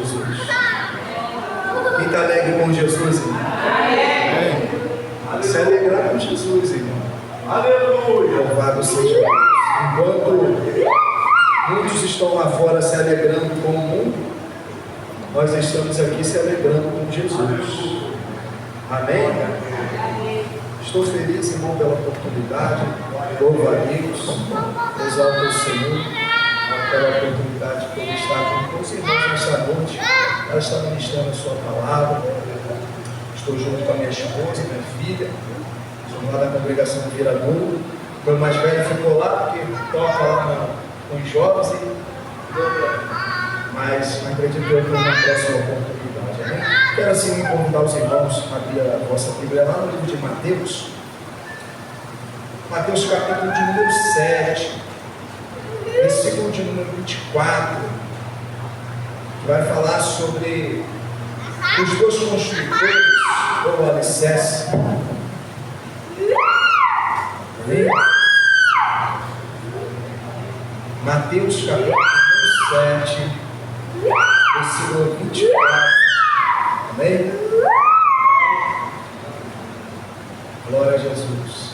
Jesus? Quem está alegre com Jesus, irmão? Se alegrar com Jesus, irmão. Aleluia! Louvado seja Deus. Enquanto muitos estão lá fora se alegrando com o mundo, nós estamos aqui se alegrando com Jesus. Amém? Estou feliz, irmão, pela oportunidade. Louvo a Deus, exalto o Senhor pela oportunidade que Ele está com os irmãos nesta noite. Ela está ministrando a sua palavra. Estou junto com a minha esposa, minha filha. Somos lá da congregação de Viradouro. O meu mais velho ficou lá porque toca lá com os jovens. Mas acredito que eu tenho uma próxima oportunidade. Amém? Quero assim convidar os irmãos a abrir a vossa Bíblia lá no livro de Mateus. Mateus capítulo de número 7, versículo de número 24, que vai falar sobre os dois construtores ou alicerce. Amém? Mateus capítulo 7, versículo 24. Amém? Glória a Jesus.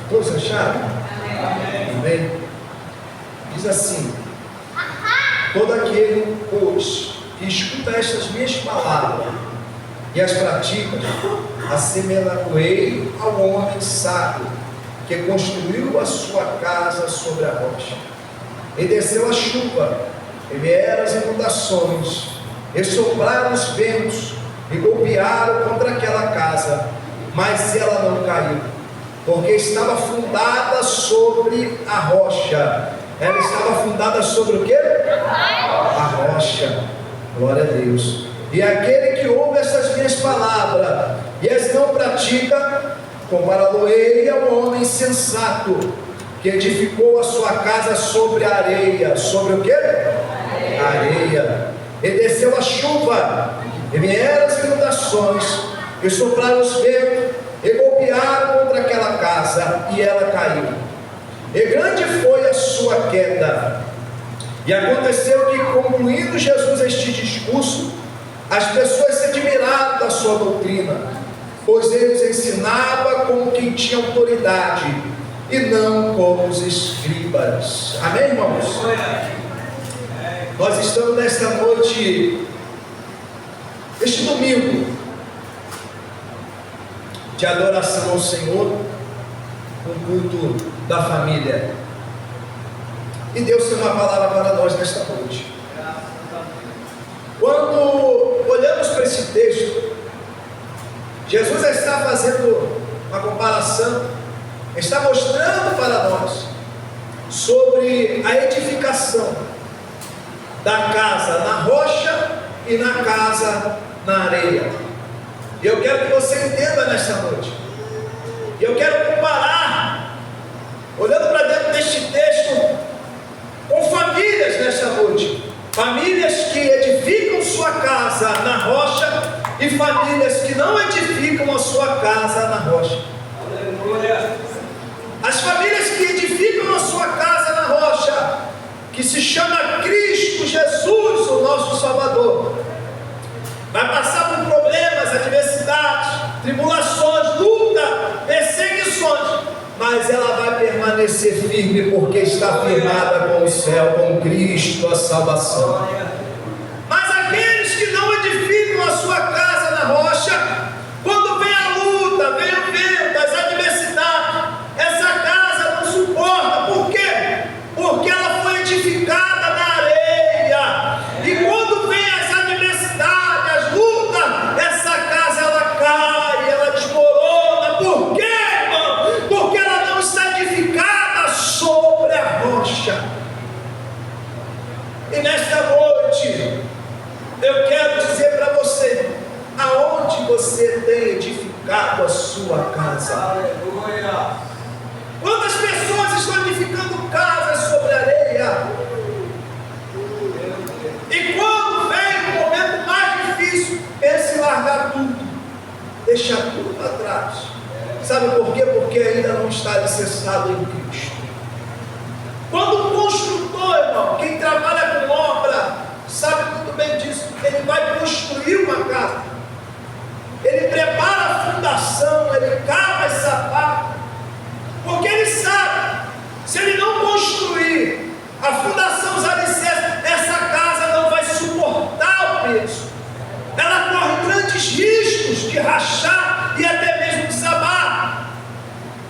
Todos acharam? Amém? Diz assim: todo aquele, pois, que escuta estas minhas palavras e as pratica, assemelhá-lo-ei ao homem sábio que construiu a sua casa sobre a rocha. E desceu a chuva, e vieram as inundações, e sopraram os ventos, e golpearam contra aquela casa, mas ela não caiu, porque estava fundada sobre a rocha. Ela estava fundada sobre o quê? A rocha. Glória a Deus. E aquele que ouve essas minhas palavras e as não pratica, compará-lo-ei ao homem sensato que edificou a sua casa sobre a areia. Sobre o quê? Areia. E desceu a chuva, e vieram as inundações, e sopraram os ventos, e golpearam contra aquela casa, e ela caiu. E grande foi a sua queda. E aconteceu que, concluindo Jesus este discurso, as pessoas se admiraram da sua doutrina, pois ele os ensinava como quem tinha autoridade, e não como os escribas. Amém, irmãos? Nós estamos nesta noite, este domingo de adoração ao Senhor, no culto da família. E Deus tem uma palavra para nós nesta noite. Quando olhamos para esse texto, Jesus está fazendo uma comparação, está mostrando para nós sobre a edificação da casa na rocha e na casa na areia. E eu quero que você entenda nesta noite. E eu quero comparar, olhando para dentro deste texto, com famílias nesta noite. Famílias que edificam sua casa na rocha e famílias que não edificam a sua casa na rocha. Aleluia. As famílias que edificam a sua casa na rocha, que se chama Cristo Jesus, o nosso Salvador, vai passar por problemas, adversidades, tribulações, luta, perseguições, mas ela vai permanecer firme, porque está firmada com o céu, com Cristo, a salvação. Mas aqueles que não edificam a sua casa na rocha, quando vem a luta, vem o vento, as adversidades, essa casa não suporta. Por quê? Porque ela foi edificada na areia, e quando vem as adversidades, as lutas, essa casa ela cai, ela desmorona. Por quê, irmão? Porque ela não está edificada sobre a rocha. E nesta noite eu quero dizer para você, aonde você tem edificado a sua casa? Aleluia. Quantas pessoas estão edificando casas sobre areia? E quando vem o momento mais difícil, pensa em largar tudo, deixar tudo para trás. Sabe por quê? Porque ainda não está alicerçado em Cristo. Quando o construtor construtor, irmão, quem trabalha com obra, sabe muito bem disso. Ele vai construir uma casa, ele prepara a fundação, ele cava essa parte, porque ele sabe, se ele não construir a fundação, os alicerces, essa casa não vai suportar o peso. Ela corre grandes riscos de rachar e até mesmo desabar.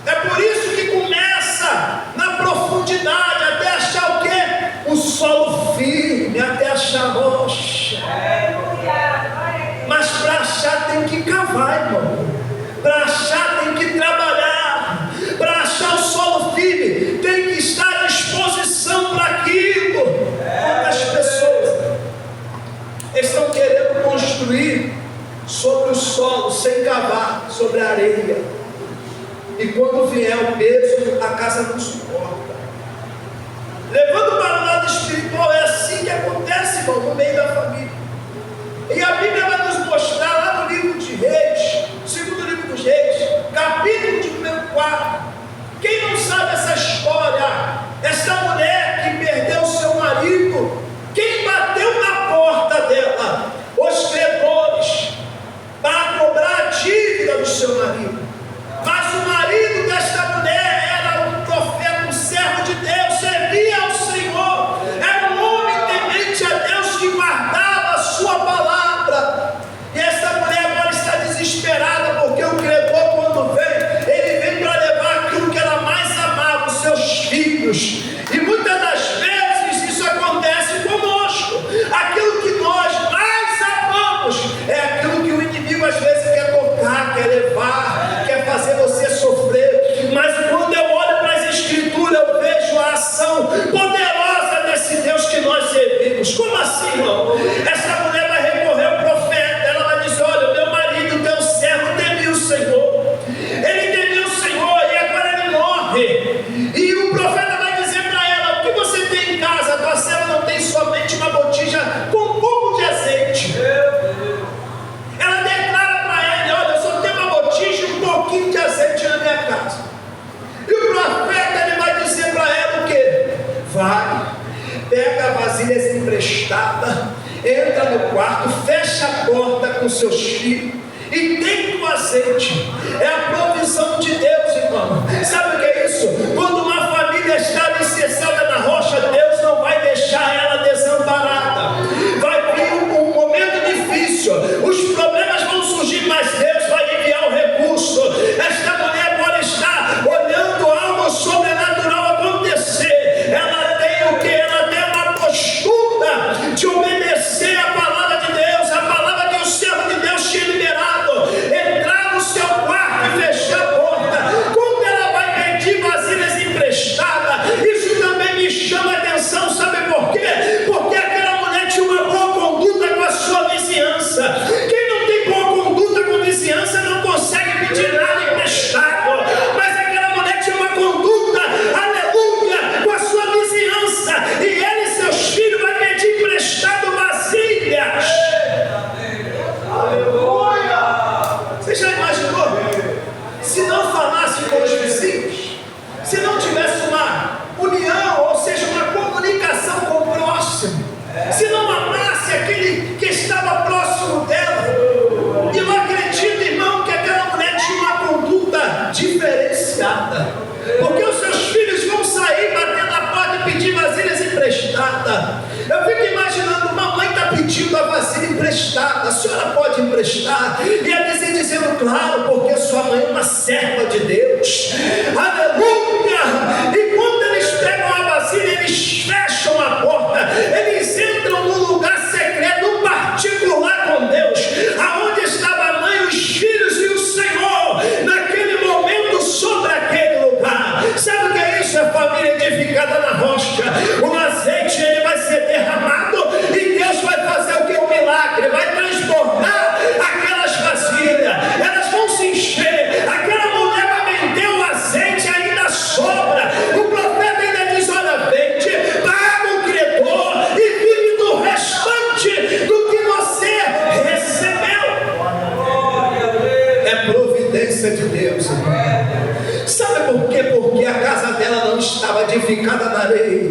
É por isso que começa na profundidade, até achar o quê? O solo firme, até achar rocha. Mas para achar tem que cavar, irmão. Para achar tem que trabalhar. Para achar o solo firme tem que estar à disposição para aquilo. Quantas pessoas estão querendo construir sobre o solo, sem cavar, sobre a areia, e quando vier o peso, a casa não suporta. Levando para o lado espiritual, é assim que acontece, irmão, no meio da família. E a Bíblia vai nos mostrar lá no livro de Reis, segundo livro dos Reis, capítulo de número 4. Quem não sabe essa história, essa mulher que perdeu seu marido, quem bateu na porta dela? Os credores, para cobrar a dívida do seu marido. Mas o marido desta mulher era um profeta, um servo de Deus, servia ao Senhor, era um homem temente a Deus que guardava a sua palavra. E essa mulher agora está desesperada, porque o credor, quando vem, ele vem para levar aquilo que ela mais amava, os seus filhos. E muitas das vezes isso acontece conosco. Aquilo que nós mais amamos é aquilo que o inimigo às vezes quer tocar, quer levar, quer fazer você sofrer. Mas quando eu olho para as Escrituras, eu vejo a ação poderosa desse Deus que nós servimos. Como assim, irmão? Essa mulher vai recorrer ao profeta, ela vai dizer: olha, meu marido, teu servo, temia o Senhor. Ele temia o Senhor e agora ele morre. E o profeta vai dizer para ela: o que você tem em casa? A tua serva não tem somente uma botija com um pouco de azeite. Ela declara para ele: olha, eu só tenho uma botija e um pouquinho de azeite na minha casa. E o profeta, ele vai dizer para ela o quê? Vai, pega vasilhas emprestadas, entra no quarto, fecha a porta com seus filhos e tem o azeite. É a provisão de Deus, irmão. Sabe o que é isso? Quando uma família está alicerçada na rocha, Deus não vai deixar ela desamparada. Vai vir um momento difícil, os problemas vão surgir, mas Deus vai enviar o recurso. Esta mulher pode estar olhando algo sobrenatural acontecer. Ela tem o que? Ela tem uma postura de obedecer a palavra de Deus, a palavra que o servo de Deus tinha liberado. Entrar no seu quarto e fechar a porta. Quando ela vai pedir vasilhas emprestadas, isso também me chama a atenção. Sabe por quê? Porque aquela mulher tinha uma boa conduta com a sua vizinhança. Quem não tem boa conduta com a vizinhança não consegue pedir nada emprestado. Mas aquela mulher tinha uma conduta, aleluia, com a sua vizinhança. E ela e seus filhos vão pedir emprestado vasilhas. Aleluia! Você já imaginou? Se não falasse com os vizinhos, se não tivesse uma união, ou seja, uma comunicação com o próximo, se não amasse aquele que estava próximo dela, e eu acredito, irmão, que aquela mulher tinha uma conduta diferenciada, porque os seus filhos vão sair batendo a porta e pedir vasilhas emprestadas. Eu fico imaginando, uma mãe está pedindo a vasilha emprestada: a senhora pode emprestar? E a vizinha dizendo: claro, porque sua mãe é uma serva de Deus. Aleluia! E quando eles pegam a vasilha, eles fecham a porta, eles entram num lugar secreto, num particular com Deus, aonde estava a mãe, os filhos e o Senhor, naquele momento, sobre aquele lugar. Sabe o que é isso? É família edificada na rocha. O azeite, ele vai ser derramado e Deus vai fazer o que? Um milagre, vai transbordar aquelas vasilhas, elas vão se encher. Aquela mulher vai vender o azeite, ainda sobra. O profeta ainda diz: olha, vende, paga o credor e vive do restante do que você recebeu. É providência de Deus, irmão. Sabe por quê? Porque a casa dela não estava edificada na areia.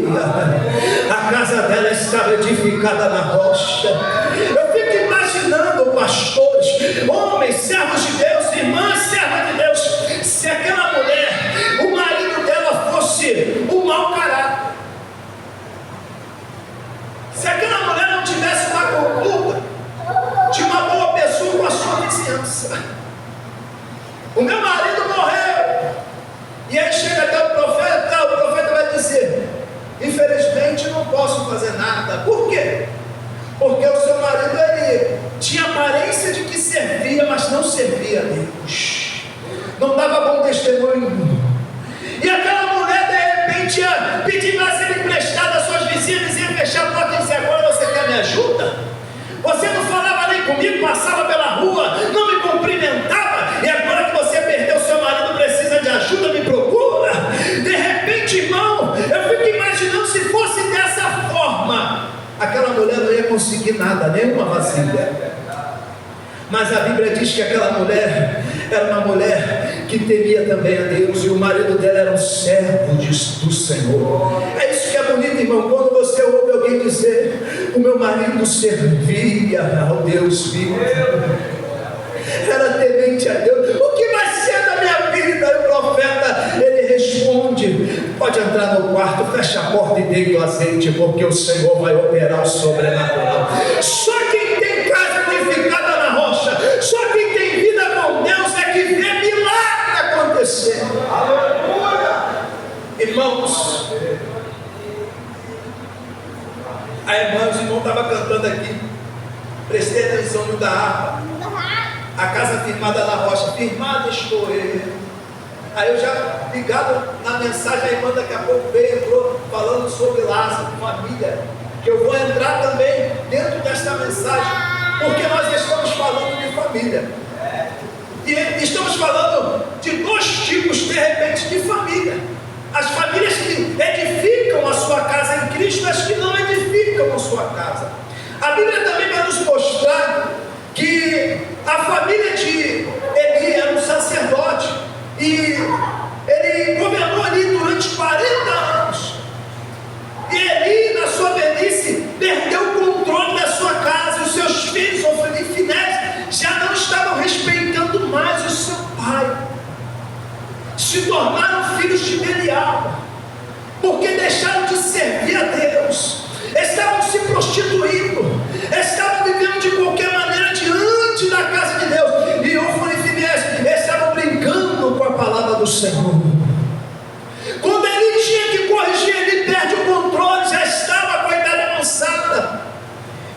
estava edificada na rocha. Eu fico imaginando pastores, homens, servos de Deus, irmãs, servas de Deus, se aquela mulher, o marido dela fosse um mau caráter, se aquela mulher não tivesse uma conduta de uma boa pessoa com a sua vizinhança. O meu marido morreu, e aí chega até o profeta vai dizer: infelizmente não posso fazer nada. Por quê? Porque o seu marido, ele tinha aparência de que servia, mas não servia a Deus, não dava bom testemunho. E aquela mulher de repente ia pedir mais ele emprestado às suas vizinhas, ia fechar a porta e dizer: agora você quer me ajuda? Você não falava nem comigo, passava pela rua, não me cumprimentava, e agora que você perdeu seu marido, precisa de ajuda, me procura. De repente, irmão, eu fico imaginando, se fosse dessa forma, aquela mulher não ia conseguir nada, nenhuma vasilha. Mas a Bíblia diz que aquela mulher era uma mulher que temia também a Deus, e o marido dela era um servo do Senhor. É isso que é bonito, irmão, quando você ouve alguém dizer: o meu marido servia ao Deus vivo, era temente a Deus. O que vai ser da minha vida? E o profeta, ele responde: pode entrar no quarto, fecha a porta e deita o azeite, porque o Senhor vai operar o sobrenatural. Só quem tem casa edificada na rocha, só quem tem vida com Deus é que vê milagre acontecer. Aleluia! Irmãos, a irmã, o irmão estava cantando aqui, prestei atenção no da harpa, a casa firmada na rocha, firmada estou eu. Aí eu já ligado na mensagem, a irmã daqui a pouco entrou falando sobre Lázaro, família, que eu vou entrar também dentro desta mensagem, porque nós estamos falando de família, e estamos falando de dois tipos, de repente, de família: as famílias que edificam a sua casa em Cristo, as que não edificam a sua casa. A Bíblia também vai nos mostrar que a família de Eli era um sacerdote, e ele governou ali durante 40 anos, e Eli, na sua velhice, perdeu o controle da sua casa, e os seus filhos, Ofni e Finéias, já não estavam respeitando mais o seu pai, se tornaram filhos de Belial, porque deixaram de servir a Deus, estavam se prostituindo, estavam vivendo de qualquer maneira diante da casa de Deus, e Ofni e Finéias estavam brincando com a palavra do Senhor. Quando ele tinha que corrigir, ele perde o controle, já estava com a idade avançada.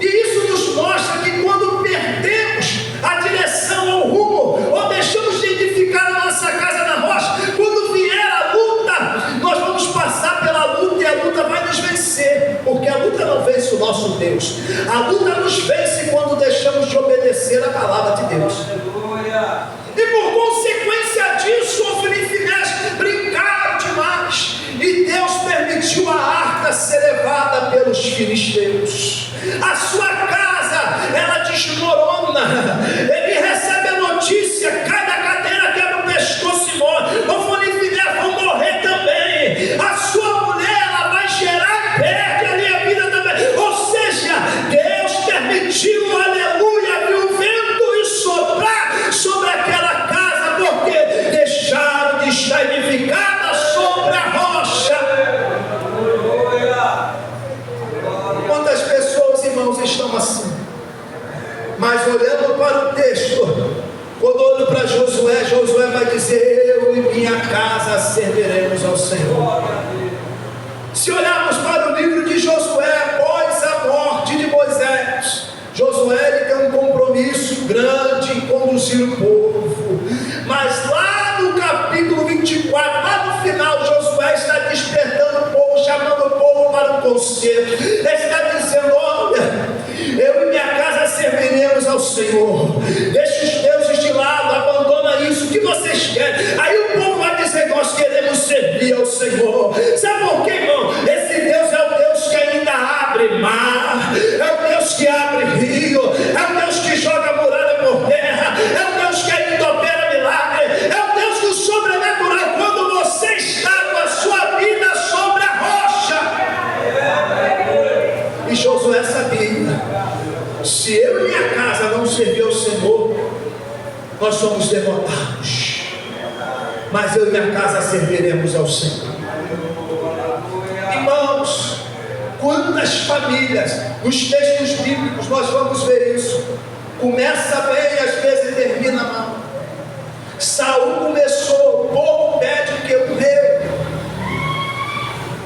E isso nos mostra que quando perdemos a direção ou o rumo, ou deixamos de edificar a nossa casa na rocha, quando vier a luta, nós vamos passar pela luta, e a luta vai nos vencer, porque a luta não vence o nosso Deus. A luta nos vence quando deixamos de obedecer a palavra de Deus. E por consequência disso, Ofni e Finéias brincaram demais, e Deus permitiu a arca ser levada pelos filisteus. A sua casa, ela desmorona. Ele recebe a notícia, cai da cadeira, quebra o pescoço e morre. Ofni e Finéias vão morrer também. A sua mulher, ela vai gerar e perde ali a vida também. Ou seja, Deus permitiu, aleluia, viu o vento e soprar sobre aquela casa, porque deixaram de estar edificada sobre a rocha. Quantas pessoas, irmãos, estão assim? Mas olhando para o texto, quando olho para Josué, Josué vai dizer: eu e minha casa serviremos ao Senhor. Se olharmos para o livro de Josué, após a morte de Moisés, Josué ele tem um compromisso grande em conduzir o povo. Mas lá no capítulo 24, lá no final, Josué está despertando o povo, chamando o povo para um conselho. Ele está dizendo: olha, eu e minha casa serviremos ao Senhor. Deixa os deuses de lado, abandona isso, o que vocês querem? Aí o povo vai dizer: nós queremos servir ao Senhor. Sabe por quê, irmão? Esse Deus é o Deus que ainda abre mar, é o Deus que abre rio, é o Deus que joga muralha por terra, é o Deus que ainda opera milagre, é o Deus do sobrenatural. Quando você está com a sua vida sobre a rocha, e nós somos derrotados, mas eu e minha casa serviremos ao Senhor. Irmãos, quantas famílias, nos textos bíblicos nós vamos ver isso, começa bem e às vezes termina mal. Saul começou, o povo pede o que? Um rei,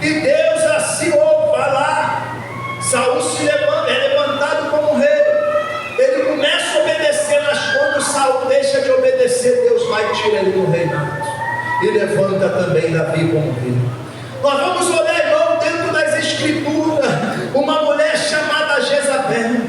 e Deus assim, vai lá. Saul se levanta, é levantado como rei, ele começa a obedecer, mas quando Saul deixa de obedecer, Deus vai tirar ele do reinado, e levanta também Davi como rei. Nós vamos olhar, irmão, dentro das escrituras, uma mulher chamada Jezabel.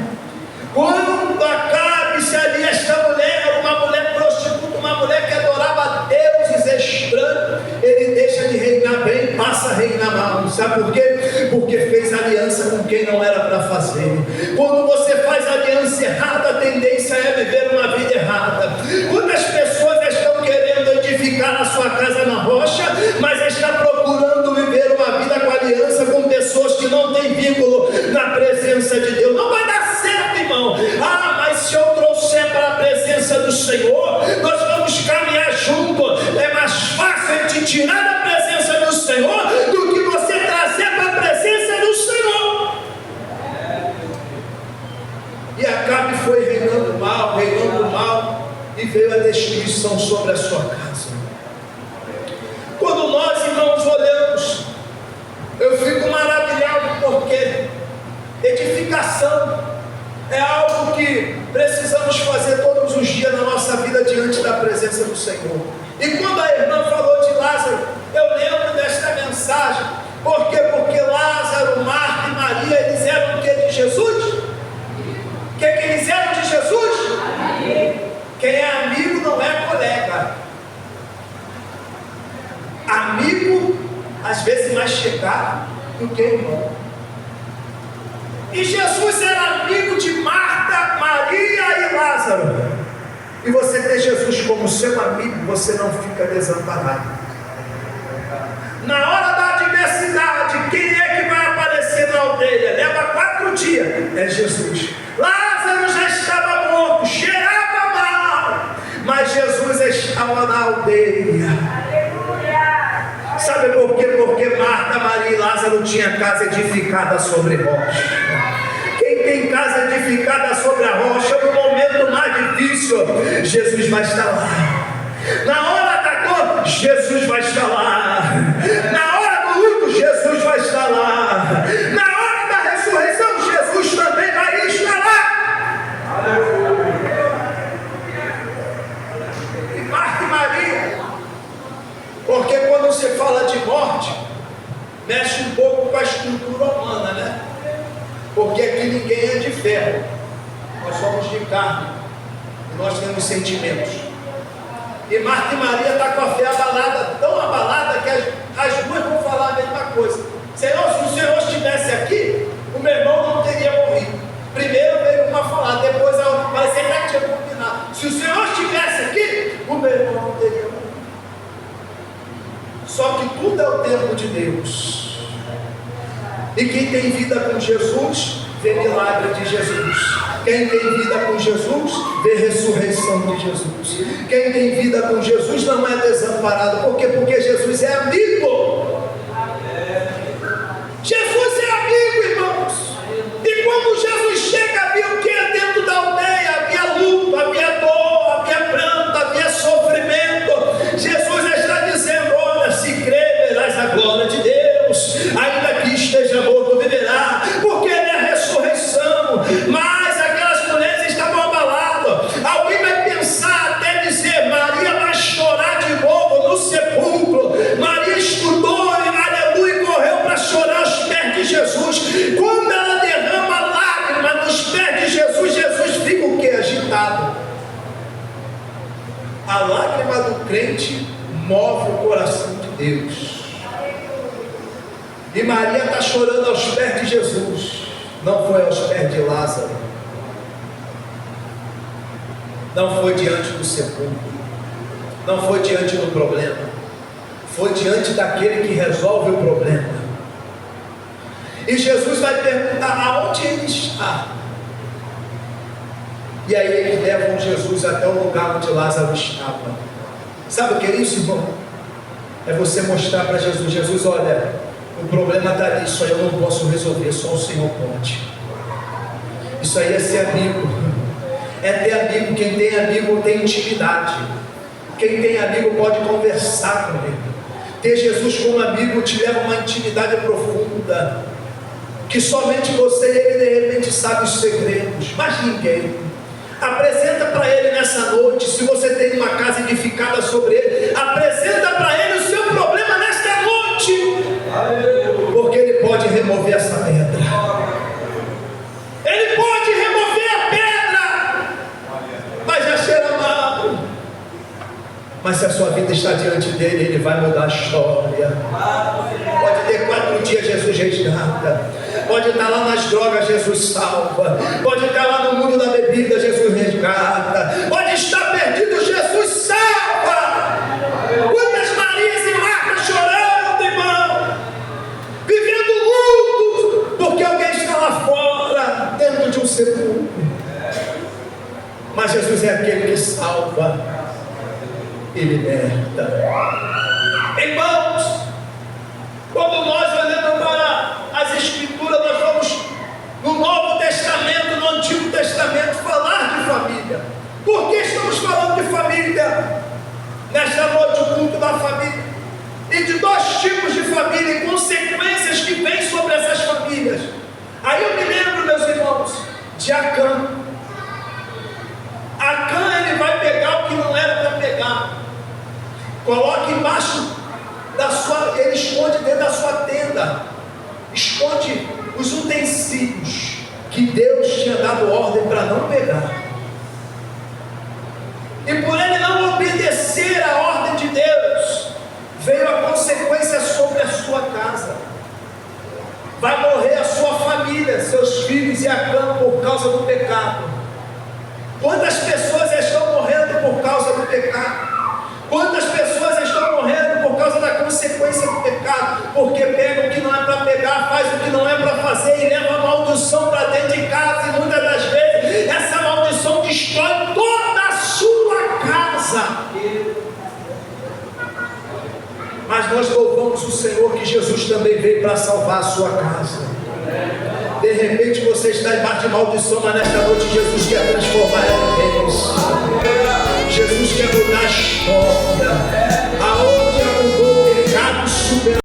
Quando Acabe-se ali, esta mulher era uma mulher prostituta, uma mulher que adorava deuses estranhos, ele deixa de reinar bem, passa a reinar mal. Sabe por quê? Porque fez aliança com quem não era para fazer. Quando você faz aliança errada, a tendência é viver uma vida errada. Quantas pessoas estão querendo edificar a sua casa na rocha, mas está procurando viver uma vida com aliança com pessoas que não têm vínculo na presença de Deus? Não vai dar certo, irmão. Mas se eu trouxer para a presença do Senhor, nós vamos caminhar junto. É mais fácil te tirar da presença do Senhor do que você trazer para a presença do Senhor. E Acabe foi reinando mal, e veio a destruição sobre a sua casa. Quando nós, irmãos, olhamos, eu fico maravilhado, porque edificação é algo que precisamos fazer todos os dias na nossa vida diante da presença do Senhor. E quando a irmã falou de Lázaro, eu lembro desta mensagem. Por quê? Porque Lázaro, Marta e Maria, eles eram o que de Jesus? O que eles eram de Jesus? Quem é amigo não é colega. Amigo, às vezes mais chegado do que irmão. E Jesus era amigo de Marta, Maria e Lázaro. E você ter Jesus como seu amigo, você não fica desamparado. Na hora da adversidade, quem é que vai aparecer na aldeia? Leva 4 dias, é Jesus. Lázaro já estava morto, cheirava mal, mas Jesus estava na aldeia. Sabe por quê? Porque Marta, Maria e Lázaro tinham casa edificada sobre rocha. Quem tem casa edificada sobre a rocha, no momento mais difícil, Jesus vai estar lá. Na hora da dor, Jesus vai estar lá. Na hora do luto, Jesus vai estar lá. Na hora da ressurreição, Jesus também vai estar lá. E Marta e Maria, porque quando você fala de morte, mexe um pouco com a estrutura humana, né? Porque aqui ninguém é de ferro, nós somos de carne, e nós temos sentimentos. E Marta e Maria estão com a fé abalada, tão abalada que as duas vão falar a mesma coisa. Senhor, se o Senhor estivesse aqui, o meu irmão não teria morrido. Primeiro veio uma falar, depois a outra, mas você já tinha combinado. Se o Senhor estivesse aqui, o meu irmão não teria morrido. Só que tudo é o tempo de Deus. E quem tem vida com Jesus, vê milagre de Jesus. Quem tem vida com Jesus, vê ressurreição de Jesus. Quem tem vida com Jesus não é desamparado. Por quê? Porque Jesus é amigo. Jesus é amigo, irmãos. E quando Jesus chega, havia o que dentro da aldeia? Havia luto, havia dor, havia pranto, havia sofrimento. Jesus está dizendo: olha, se crer, verás a glória de Deus. Ainda que esteja morto, viverá, porque ele é a ressurreição. Mas aquelas mulheres estavam abaladas. Alguém vai pensar até dizer: Maria vai chorar de novo no sepulcro. Maria estudou, aleluia, e correu para chorar aos pés de Jesus. Quando ela derrama lágrima nos pés de Jesus, Jesus fica o que? Agitado. A lágrima do crente move o coração de Deus. E Maria está chorando aos pés de Jesus, não foi aos pés de Lázaro, não foi diante do sepulcro, não foi diante do problema, foi diante daquele que resolve o problema. E Jesus vai perguntar: aonde ele está? E aí eles levam Jesus até o lugar onde Lázaro estava. Sabe o que é isso, irmão? É você mostrar para Jesus: Jesus, olha, o problema está ali, isso aí eu não posso resolver, só o Senhor pode. Isso aí é ser amigo, é ter amigo. Quem tem amigo tem intimidade. Quem tem amigo pode conversar com ele. Ter Jesus como amigo te leva a uma intimidade profunda, que somente você e ele de repente sabe os segredos, mas ninguém. Apresenta para ele nessa noite, se você tem uma casa edificada sobre ele, apresenta para ele o seu problema nesta noite, porque ele pode remover essa pedra. Ele pode remover a pedra, mas já cheira mal. Mas se a sua vida está diante dele, ele vai mudar a história. Pode ter 4 dias, Jesus resgata. Pode estar lá nas drogas, Jesus salva. Pode estar lá no mundo da bebida, Jesus resgata. Pode estar perdido, Jesus salva. Quantas Marias e Martas chorando, irmão, vivendo luto, porque alguém está lá fora, dentro de um sepulcro. Mas Jesus é aquele que salva e liberta. Irmãos, quando nós olhamos para as Escrituras, nós vamos no Novo Testamento, no Antigo Testamento, falar de família. Por que estamos falando de família? Nesta noite, o culto da família. E de 2 tipos de família e consequências que vêm sobre essas famílias. Aí eu me lembro, meus irmãos, de Acã. Acã, ele vai pegar o que não era para pegar. Coloca embaixo da sua, ele esconde dentro da sua tenda, esconde os utensílios que Deus tinha dado ordem para não pegar. E por ele não obedecer a ordem de Deus, veio a consequência sobre a sua casa. Vai morrer a sua família, seus filhos e Acã por causa do pecado. Quantas pessoas estão morrendo por causa do pecado? Quantas pessoas estão morrendo por causa da consequência do pecado? Porque pega o que não é para pegar, faz o que não é para fazer e leva a maldição para dentro de casa. E muitas das vezes essa maldição destrói toda a sua casa. Mas nós louvamos o Senhor que Jesus também veio para salvar a sua casa. De repente você está embaixo de maldição, mas nesta noite Jesus quer transformar ela em bênção. Jesus quer mudar a história.